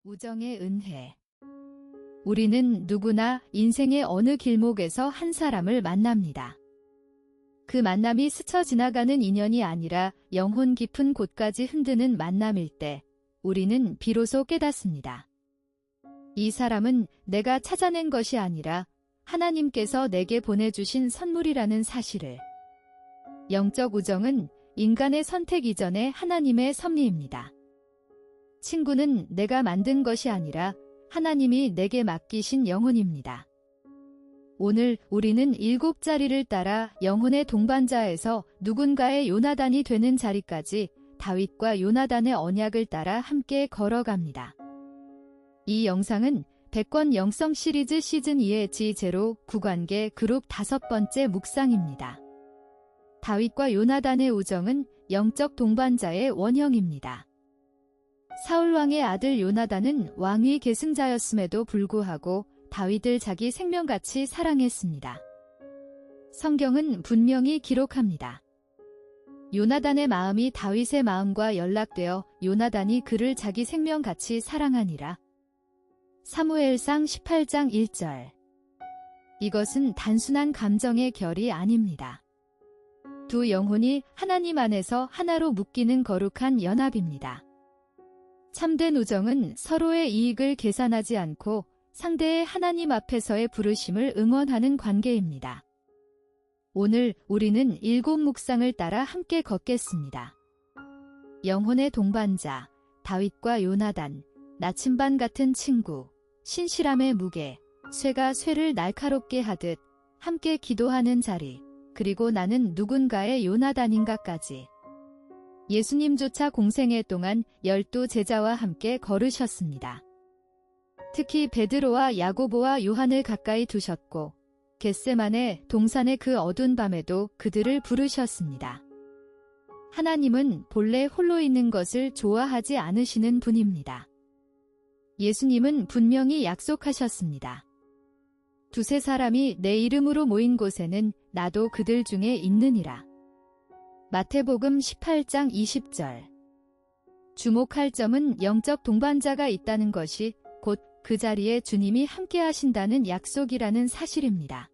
우정의 은혜. 우리는 누구나 인생의 어느 길목에서 한 사람을 만납니다. 그 만남이 스쳐 지나가는 인연이 아니라 영혼 깊은 곳까지 흔드는 만남일 때 우리는 비로소 깨닫습니다. 이 사람은 내가 찾아낸 것이 아니라 하나님께서 내게 보내주신 선물이라는 사실을. 영적 우정은 인간의 선택 이전에 하나님의 섭리입니다. 친구는 내가 만든 것이 아니라 하나님이 내게 맡기신 영혼입니다. 오늘 우리는 7자리를 따라 영혼의 동반자에서 누군가의 요나단이 되는 자리까지 다윗과 요나단의 언약을 따라 함께 걸어갑니다. 이 영상은 백권 영성 시리즈 시즌2의 G0 구관계 그룹 5번째 묵상입니다. 다윗과 요나단의 우정은 영적 동반자의 원형입니다. 사울왕의 아들 요나단은 왕위 계승자였음에도 불구하고 다윗을 자기 생명같이 사랑했습니다. 성경은 분명히 기록합니다. 요나단의 마음이 다윗의 마음과 연락되어 요나단이 그를 자기 생명같이 사랑하니라. 사무엘상 18장 1절. 이것은 단순한 감정의 결이 아닙니다. 두 영혼이 하나님 안에서 하나로 묶이는 거룩한 연합입니다. 참된 우정은 서로의 이익을 계산하지 않고 상대의 하나님 앞에서의 부르심을 응원하는 관계입니다. 오늘 우리는 7 묵상을 따라 함께 걷겠습니다. 영혼의 동반자, 다윗과 요나단, 나침반 같은 친구, 신실함의 무게, 쇠가 쇠를 날카롭게 하듯 함께 기도하는 자리, 그리고 나는 누군가의 요나단인가까지. 예수님조차 공생애 동안 12 제자와 함께 걸으셨습니다. 특히 베드로와 야고보와 요한을 가까이 두셨고 겟세마네 동산의 그 어두운 밤에도 그들을 부르셨습니다. 하나님은 본래 홀로 있는 것을 좋아하지 않으시는 분입니다. 예수님은 분명히 약속하셨습니다. 2-3 사람이 내 이름으로 모인 곳에는 나도 그들 중에 있느니라. 마태복음 18장 20절. 주목할 점은 영적 동반자가 있다는 것이 곧 그 자리에 주님이 함께 하신다는 약속이라는 사실입니다.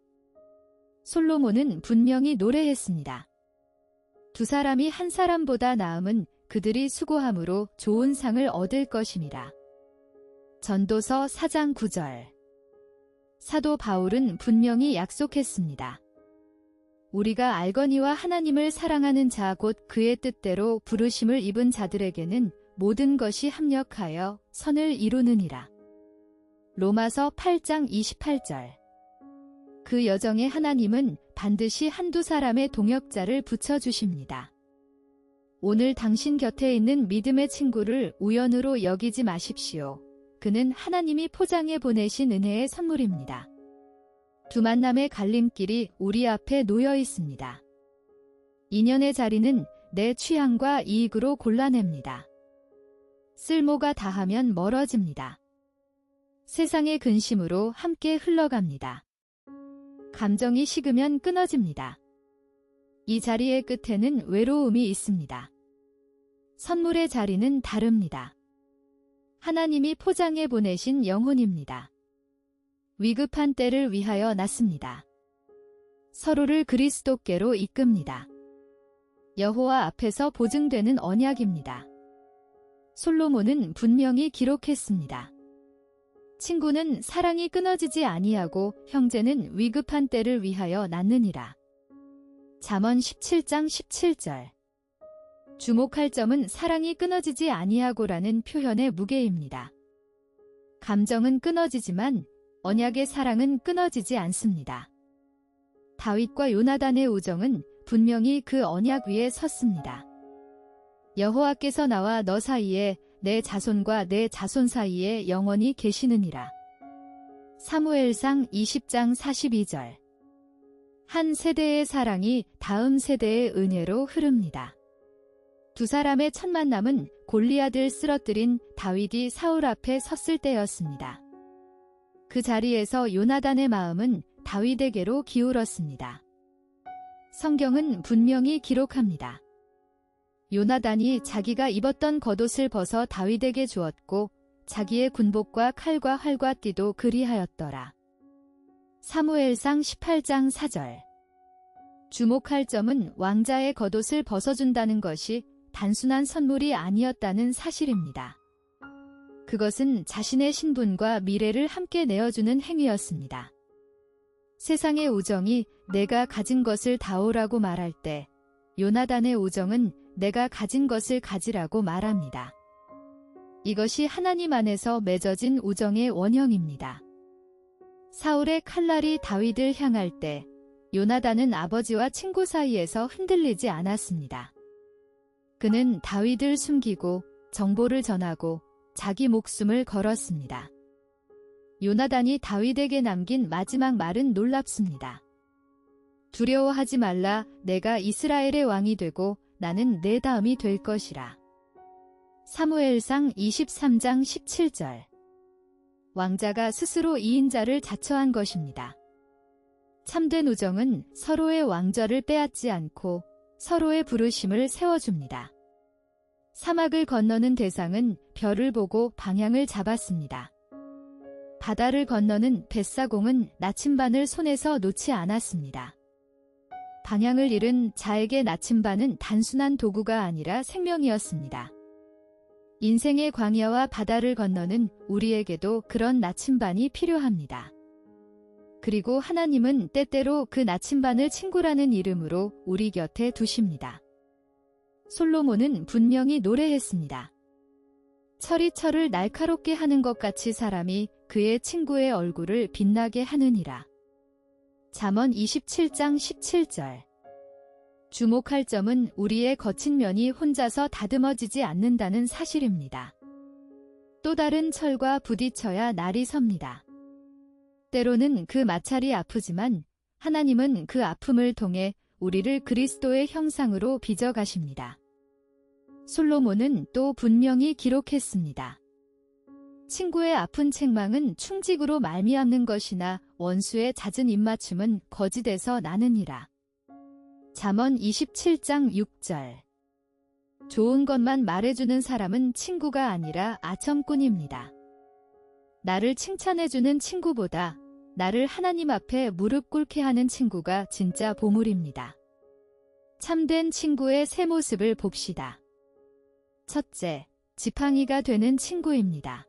솔로몬은 분명히 노래했습니다. 2 사람이 한 사람보다 나음은 그들이 수고함으로 좋은 상을 얻을 것임이라. 전도서 4장 9절. 사도 바울은 분명히 약속했습니다. 우리가 알거니와 하나님을 사랑하는 자 곧 그의 뜻대로 부르심을 입은 자들에게는 모든 것이 합력하여 선을 이루느니라. 로마서 8장 28절. 그 여정에 하나님은 반드시 1-2 사람의 동역자를 붙여주십니다. 오늘 당신 곁에 있는 믿음의 친구를 우연으로 여기지 마십시오. 그는 하나님이 포장해 보내신 은혜의 선물입니다. 두 만남의 갈림길이 우리 앞에 놓여 있습니다. 인연의 자리는 내 취향과 이익으로 골라냅니다. 쓸모가 다하면 멀어집니다. 세상의 근심으로 함께 흘러갑니다. 감정이 식으면 끊어집니다. 이 자리의 끝에는 외로움이 있습니다. 선물의 자리는 다릅니다. 하나님이 포장해 보내신 영혼입니다. 위급한 때를 위하여 낳습니다. 서로를 그리스도께로 이끕니다. 여호와 앞에서 보증되는 언약입니다. 솔로몬은 분명히 기록했습니다. 친구는 사랑이 끊어지지 아니하고 형제는 위급한 때를 위하여 낳느니라. 잠언 17장 17절. 주목할 점은 사랑이 끊어지지 아니하고라는 표현의 무게입니다. 감정은 끊어지지만 언약의 사랑은 끊어지지 않습니다. 다윗과 요나단의 우정은 분명히 그 언약 위에 섰습니다. 여호와께서 나와 너 사이에 내 자손과 내 자손 사이에 영원히 계시느니라. 사무엘상 20장 42절. 한 세대의 사랑이 다음 세대의 은혜로 흐릅니다. 2 사람의 첫 만남은 골리앗을 쓰러뜨린 다윗이 사울 앞에 섰을 때였습니다. 그 자리에서 요나단의 마음은 다윗에게로 기울었습니다. 성경은 분명히 기록합니다. 요나단이 자기가 입었던 겉옷을 벗어 다윗에게 주었고 자기의 군복과 칼과 활과 띠도 그리하였더라. 사무엘상 18장 4절. 주목할 점은 왕자의 겉옷을 벗어준다는 것이 단순한 선물이 아니었다는 사실입니다. 그것은 자신의 신분과 미래를 함께 내어주는 행위였습니다. 세상의 우정이 내가 가진 것을 다오라고 말할 때 요나단의 우정은 내가 가진 것을 가지라고 말합니다. 이것이 하나님 안에서 맺어진 우정의 원형입니다. 사울의 칼날이 다윗을 향할 때 요나단은 아버지와 친구 사이에서 흔들리지 않았습니다. 그는 다윗을 숨기고 정보를 전하고 자기 목숨을 걸었습니다. 요나단이 다윗에게 남긴 마지막 말은 놀랍습니다. 두려워하지 말라. 내가 이스라엘의 왕이 되고 나는 내 다음이 될 것이라. 사무엘상 23장 17절. 왕자가 스스로 2인자를 자처한 것입니다. 참된 우정은 서로의 왕좌를 빼앗지 않고 서로의 부르심을 세워줍니다. 사막을 건너는 대상은 별을 보고 방향을 잡았습니다. 바다를 건너는 벳사공은 나침반을 손에서 놓지 않았습니다. 방향을 잃은 자에게 나침반은 단순한 도구가 아니라 생명이었습니다. 인생의 광야와 바다를 건너는 우리에게도 그런 나침반이 필요합니다. 그리고 하나님은 때때로 그 나침반을 친구라는 이름으로 우리 곁에 두십니다. 솔로몬은 분명히 노래했습니다. 철이 철을 날카롭게 하는 것 같이 사람이 그의 친구의 얼굴을 빛나게 하느니라. 잠언 27장 17절. 주목할 점은 우리의 거친 면이 혼자서 다듬어지지 않는다는 사실입니다. 또 다른 철과 부딪혀야 날이 섭니다. 때로는 그 마찰이 아프지만 하나님은 그 아픔을 통해 우리를 그리스도의 형상으로 빚어가십니다. 솔로몬은 또 분명히 기록했습니다. 친구의 아픈 책망은 충직으로 말미암는 것이나 원수의 잦은 입맞춤은 거짓에서 나느니라. 잠언 27장 6절. 좋은 것만 말해주는 사람은 친구가 아니라 아첨꾼입니다. 나를 칭찬해주는 친구보다 나를 하나님 앞에 무릎 꿇게 하는 친구가 진짜 보물입니다. 참된 친구의 새 모습을 봅시다. 첫째, 지팡이가 되는 친구입니다.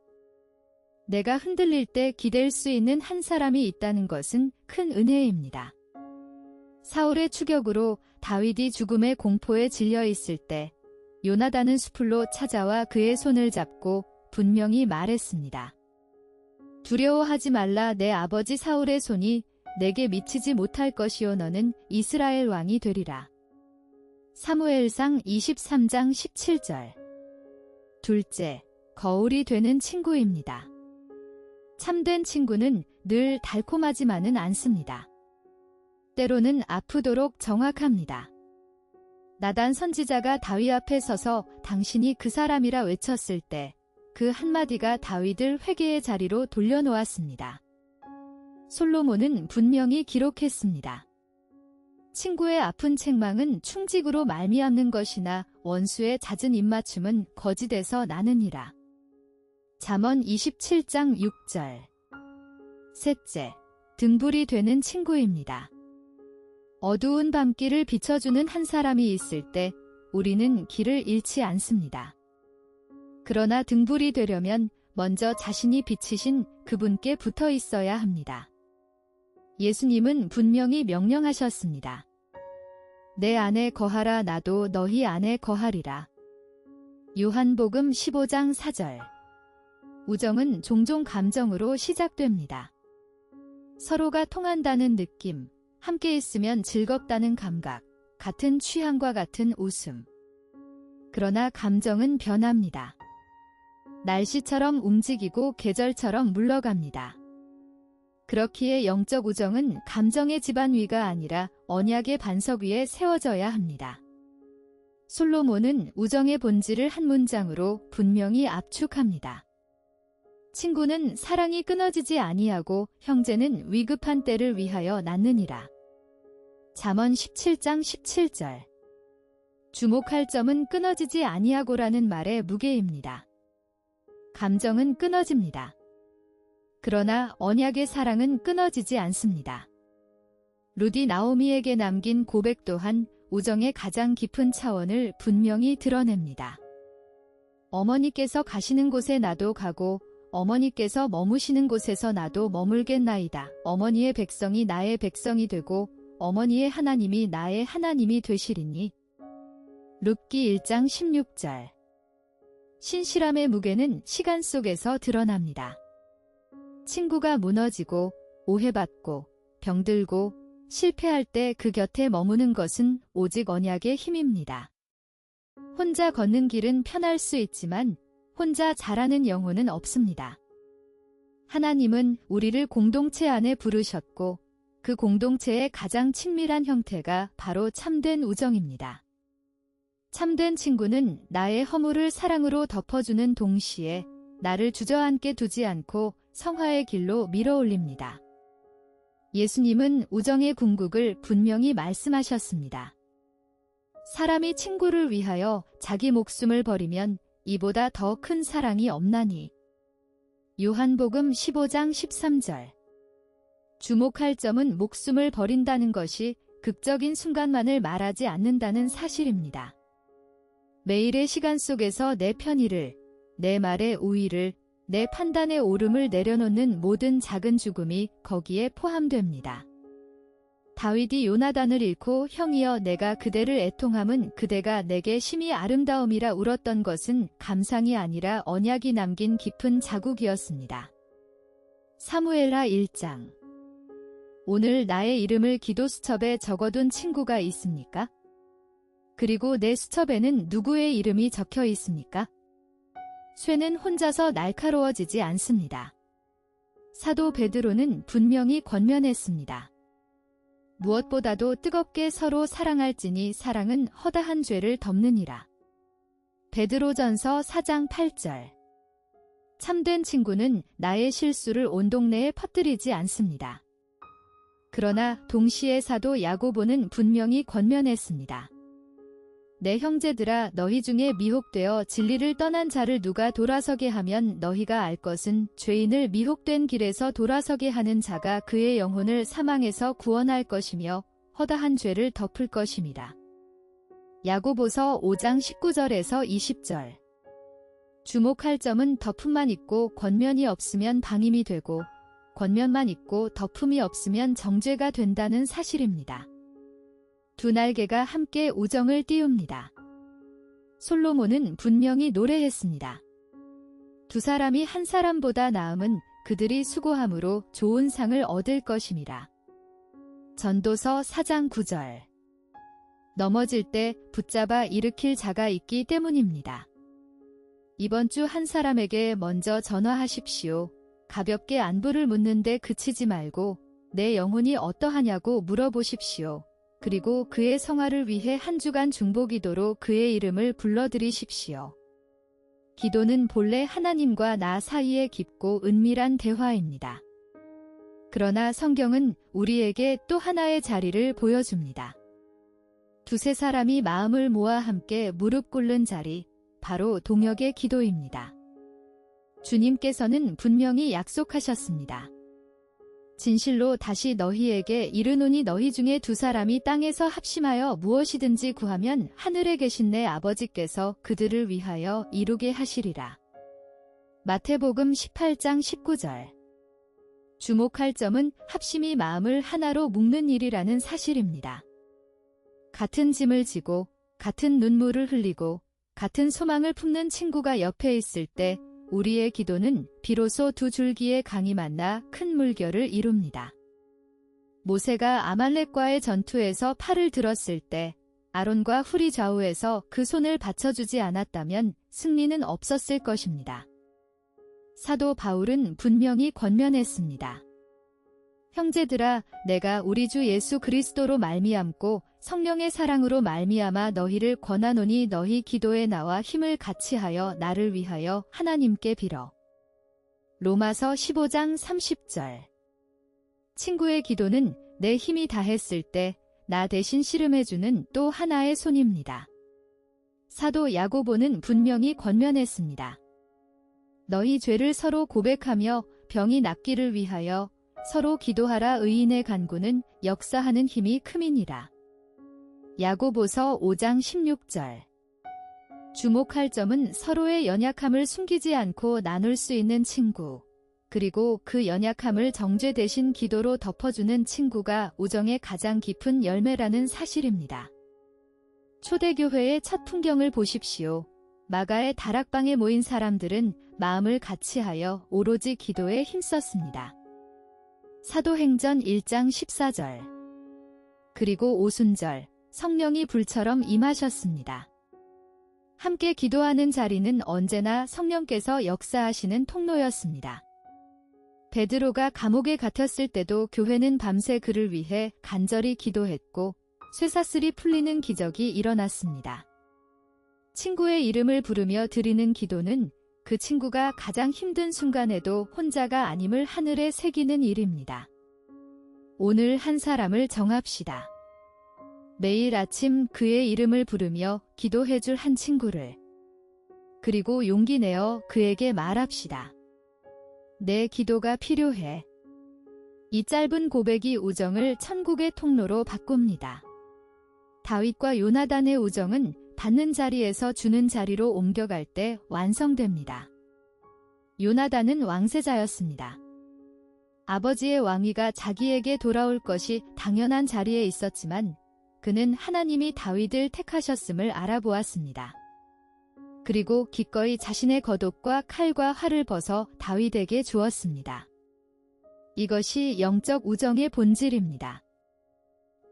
내가 흔들릴 때 기댈 수 있는 한 사람이 있다는 것은 큰 은혜입니다. 사울의 추격으로 다윗이 죽음의 공포에 질려 있을 때 요나단은 수풀로 찾아와 그의 손을 잡고 분명히 말했습니다. 두려워하지 말라. 내 아버지 사울의 손이 내게 미치지 못할 것이요 너는 이스라엘 왕이 되리라. 사무엘상 23장 17절. 둘째, 거울이 되는 친구입니다. 참된 친구는 늘 달콤하지만은 않습니다. 때로는 아프도록 정확합니다. 나단 선지자가 다윗 앞에 서서 당신이 그 사람이라 외쳤을 때 그 한마디가 다윗을 회개의 자리로 돌려놓았습니다. 솔로몬은 분명히 기록했습니다. 친구의 아픈 책망은 충직으로 말미암는 것이나 원수의 잦은 입맞춤은 거짓에서 나느니라. 잠언 27장 6절. 셋째, 등불이 되는 친구입니다. 어두운 밤길을 비춰주는 한 사람이 있을 때 우리는 길을 잃지 않습니다. 그러나 등불이 되려면 먼저 자신이 비치신 그분께 붙어 있어야 합니다. 예수님은 분명히 명령하셨습니다. 내 안에 거하라. 나도 너희 안에 거하리라. 요한복음 15장 4절. 우정은 종종 감정으로 시작됩니다. 서로가 통한다는 느낌, 함께 있으면 즐겁다는 감각, 같은 취향과 같은 웃음. 그러나 감정은 변합니다. 날씨처럼 움직이고 계절처럼 물러갑니다. 그렇기에 영적 우정은 감정의 지반 위가 아니라 언약의 반석 위에 세워져야 합니다. 솔로몬은 우정의 본질을 한 문장으로 분명히 압축합니다. 친구는 사랑이 끊어지지 아니하고 형제는 위급한 때를 위하여 낳느니라. 잠언 17장 17절. 주목할 점은 끊어지지 아니하고라는 말의 무게입니다. 감정은 끊어집니다. 그러나 언약의 사랑은 끊어지지 않습니다. 루디 나오미에게 남긴 고백 또한 우정의 가장 깊은 차원을 분명히 드러냅니다. 어머니께서 가시는 곳에 나도 가고 어머니께서 머무시는 곳에서 나도 머물겠나이다. 어머니의 백성이 나의 백성이 되고 어머니의 하나님이 나의 하나님이 되시리니. 룻기 1장 16절. 신실함의 무게는 시간 속에서 드러납니다. 친구가 무너지고 오해받고 병들고 실패할 때 그 곁에 머무는 것은 오직 언약의 힘입니다. 혼자 걷는 길은 편할 수 있지만 혼자 자라는 영혼은 없습니다. 하나님은 우리를 공동체 안에 부르셨고 그 공동체의 가장 친밀한 형태가 바로 참된 우정입니다. 참된 친구는 나의 허물을 사랑으로 덮어주는 동시에 나를 주저앉게 두지 않고 성화의 길로 밀어올립니다. 예수님은 우정의 궁극을 분명히 말씀하셨습니다. 사람이 친구를 위하여 자기 목숨을 버리면 이보다 더 큰 사랑이 없나니. 요한복음 15장 13절. 주목할 점은 목숨을 버린다는 것이 극적인 순간만을 말하지 않는다는 사실입니다. 매일의 시간 속에서 내 편의를, 내 말의 우위를, 내 판단의 옳음을 내려놓는 모든 작은 죽음이 거기에 포함됩니다. 다윗이 요나단을 잃고 형이여 내가 그대를 애통함은 그대가 내게 심히 아름다움이라 울었던 것은 감상이 아니라 언약이 남긴 깊은 자국이었습니다. 사무엘하 1장. 오늘 나의 이름을 기도 수첩에 적어둔 친구가 있습니까? 그리고 내 수첩에는 누구의 이름이 적혀 있습니까? 쇠는 혼자서 날카로워지지 않습니다. 사도 베드로는 분명히 권면했습니다. 무엇보다도 뜨겁게 서로 사랑할지니 사랑은 허다한 죄를 덮느니라. 베드로전서 4장 8절. 참된 친구는 나의 실수를 온 동네에 퍼뜨리지 않습니다. 그러나 동시에 사도 야고보는 분명히 권면했습니다. 내 형제들아 너희 중에 미혹되어 진리를 떠난 자를 누가 돌아서게 하면 너희가 알 것은 죄인을 미혹된 길에서 돌아서게 하는 자가 그의 영혼을 사망에서 구원할 것이며 허다한 죄를 덮을 것임이라. 야고보서 5장 19절에서 20절. 주목할 점은 덮음만 있고 권면이 없으면 방임이 되고 권면만 있고 덮음이 없으면 정죄가 된다는 사실입니다. 두 날개가 함께 우정을 띄웁니다. 솔로몬은 분명히 노래했습니다. 두 사람이 한 사람보다 나음은 그들이 수고함으로 좋은 상을 얻을 것임이라. 전도서 4장 9절. 넘어질 때 붙잡아 일으킬 자가 있기 때문입니다. 이번 주 한 사람에게 먼저 전화하십시오. 가볍게 안부를 묻는데 그치지 말고 내 영혼이 어떠하냐고 물어보십시오. 그리고 그의 성화를 위해 한 주간 중보기도로 그의 이름을 불러드리십시오. 기도는 본래 하나님과 나 사이에 깊고 은밀한 대화입니다. 그러나 성경은 우리에게 또 하나의 자리를 보여줍니다. 두세 사람이 마음을 모아 함께 무릎 꿇는 자리, 바로 동역의 기도입니다. 주님께서는 분명히 약속하셨습니다. 진실로 다시 너희에게 이르노니 너희 중에 두 사람이 땅에서 합심하여 무엇이든지 구하면 하늘에 계신 내 아버지께서 그들을 위하여 이루게 하시리라. 마태복음 18장 19절. 주목할 점은 합심이 마음을 하나로 묶는 일이라는 사실입니다. 같은 짐을 지고 같은 눈물을 흘리고 같은 소망을 품는 친구가 옆에 있을 때 우리의 기도는 비로소 두 줄기의 강이 만나 큰 물결을 이룹니다. 모세가 아말렉과의 전투에서 팔을 들었을 때 아론과 훌이 좌우에서 그 손을 받쳐주지 않았다면 승리는 없었을 것입니다. 사도 바울은 분명히 권면했습니다. 형제들아, 내가 우리 주 예수 그리스도로 말미암고 성령의 사랑으로 말미암아 너희를 권하노니 너희 기도에 나와 힘을 같이하여 나를 위하여 하나님께 빌어. 로마서 15장 30절. 친구의 기도는 내 힘이 다했을 때 나 대신 씨름해주는 또 하나의 손입니다. 사도 야고보는 분명히 권면했습니다. 너희 죄를 서로 고백하며 병이 낫기를 위하여 서로 기도하라. 의인의 간구는 역사하는 힘이 큼이니라. 야고보서 5장 16절. 주목할 점은 서로의 연약함을 숨기지 않고 나눌 수 있는 친구, 그리고 그 연약함을 정죄 대신 기도로 덮어주는 친구가 우정의 가장 깊은 열매라는 사실입니다. 초대교회의 첫 풍경을 보십시오. 마가의 다락방에 모인 사람들은 마음을 같이하여 오로지 기도에 힘썼습니다. 사도행전 1장 14절. 그리고 오순절, 성령이 불처럼 임하셨습니다. 함께 기도하는 자리는 언제나 성령께서 역사하시는 통로였습니다. 베드로가 감옥에 갇혔을 때도 교회는 밤새 그를 위해 간절히 기도했고 쇠사슬이 풀리는 기적이 일어났습니다. 친구의 이름을 부르며 드리는 기도는 그 친구가 가장 힘든 순간에도 혼자가 아님을 하늘에 새기는 일입니다. 오늘 한 사람을 정합시다. 매일 아침 그의 이름을 부르며 기도해줄 한 친구를. 그리고 용기 내어 그에게 말합시다. 내 기도가 필요해. 이 짧은 고백이 우정을 천국의 통로로 바꿉니다. 다윗과 요나단의 우정은 받는 자리에서 주는 자리로 옮겨갈 때 완성됩니다. 요나단은 왕세자였습니다. 아버지의 왕위가 자기에게 돌아올 것이 당연한 자리에 있었지만 그는 하나님이 다윗을 택하셨음을 알아보았습니다. 그리고 기꺼이 자신의 겉옷과 칼과 활을 벗어 다윗에게 주었습니다. 이것이 영적 우정의 본질입니다.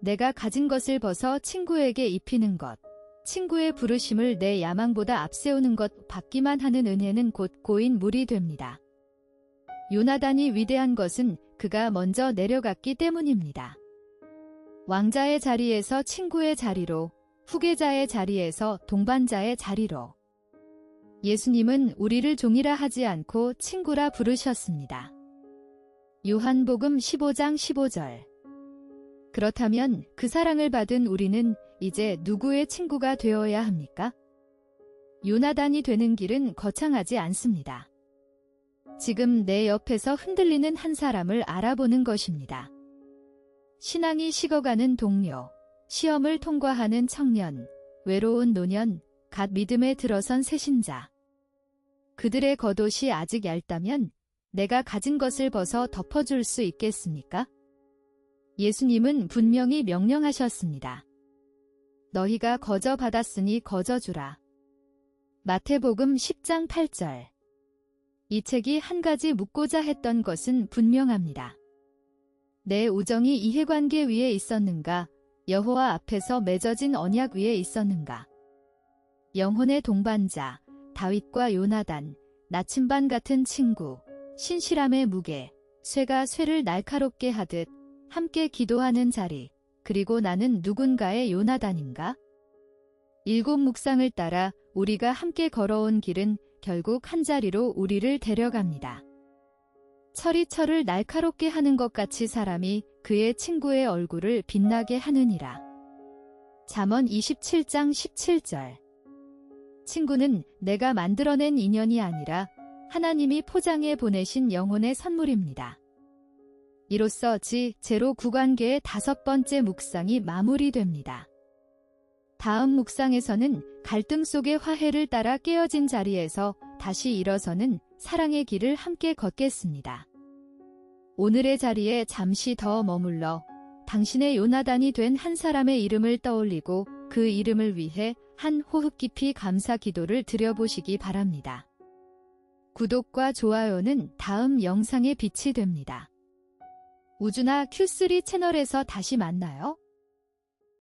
내가 가진 것을 벗어 친구에게 입히는 것, 친구의 부르심을 내 야망보다 앞세우는 것, 받기만 하는 은혜는 곧 고인 물이 됩니다. 요나단이 위대한 것은 그가 먼저 내려갔기 때문입니다. 왕자의 자리에서 친구의 자리로, 후계자의 자리에서 동반자의 자리로. 예수님은 우리를 종이라 하지 않고 친구라 부르셨습니다. 요한복음 15장 15절. 그렇다면 그 사랑을 받은 우리는 이제 누구의 친구가 되어야 합니까? 요나단이 되는 길은 거창하지 않습니다. 지금 내 옆에서 흔들리는 한 사람을 알아보는 것입니다. 신앙이 식어가는 동료, 시험을 통과하는 청년, 외로운 노년, 갓 믿음에 들어선 새신자. 그들의 겉옷이 아직 얇다면 내가 가진 것을 벗어 덮어줄 수 있겠습니까? 예수님은 분명히 명령하셨습니다. 너희가 거저 받았으니 거저 주라. 마태복음 10장 8절. 이 책이 한 가지 묻고자 했던 것은 분명합니다. 내 우정이 이해관계 위에 있었는가? 여호와 앞에서 맺어진 언약 위에 있었는가? 영혼의 동반자, 다윗과 요나단, 나침반 같은 친구, 신실함의 무게, 쇠가 쇠를 날카롭게 하듯 함께 기도하는 자리, 그리고 나는 누군가의 요나단인가? 7 묵상을 따라 우리가 함께 걸어온 길은 결국 한 자리로 우리를 데려갑니다. 철이 철을 날카롭게 하는 것 같이 사람이 그의 친구의 얼굴을 빛나게 하느니라. 잠언 27장 17절. 친구는 내가 만들어낸 인연이 아니라 하나님이 포장해 보내신 영혼의 선물입니다. 이로써 제로 구관계의 5번째 묵상이 마무리됩니다. 다음 묵상에서는 갈등 속의 화해를 따라 깨어진 자리에서 다시 일어서는 사랑의 길을 함께 걷겠습니다. 오늘의 자리에 잠시 더 머물러 당신의 요나단이 된 한 사람의 이름을 떠올리고 그 이름을 위해 한 호흡 깊이 감사 기도를 드려보시기 바랍니다. 구독과 좋아요는 다음 영상의 빛이 됩니다. 우주나 Q3 채널에서 다시 만나요.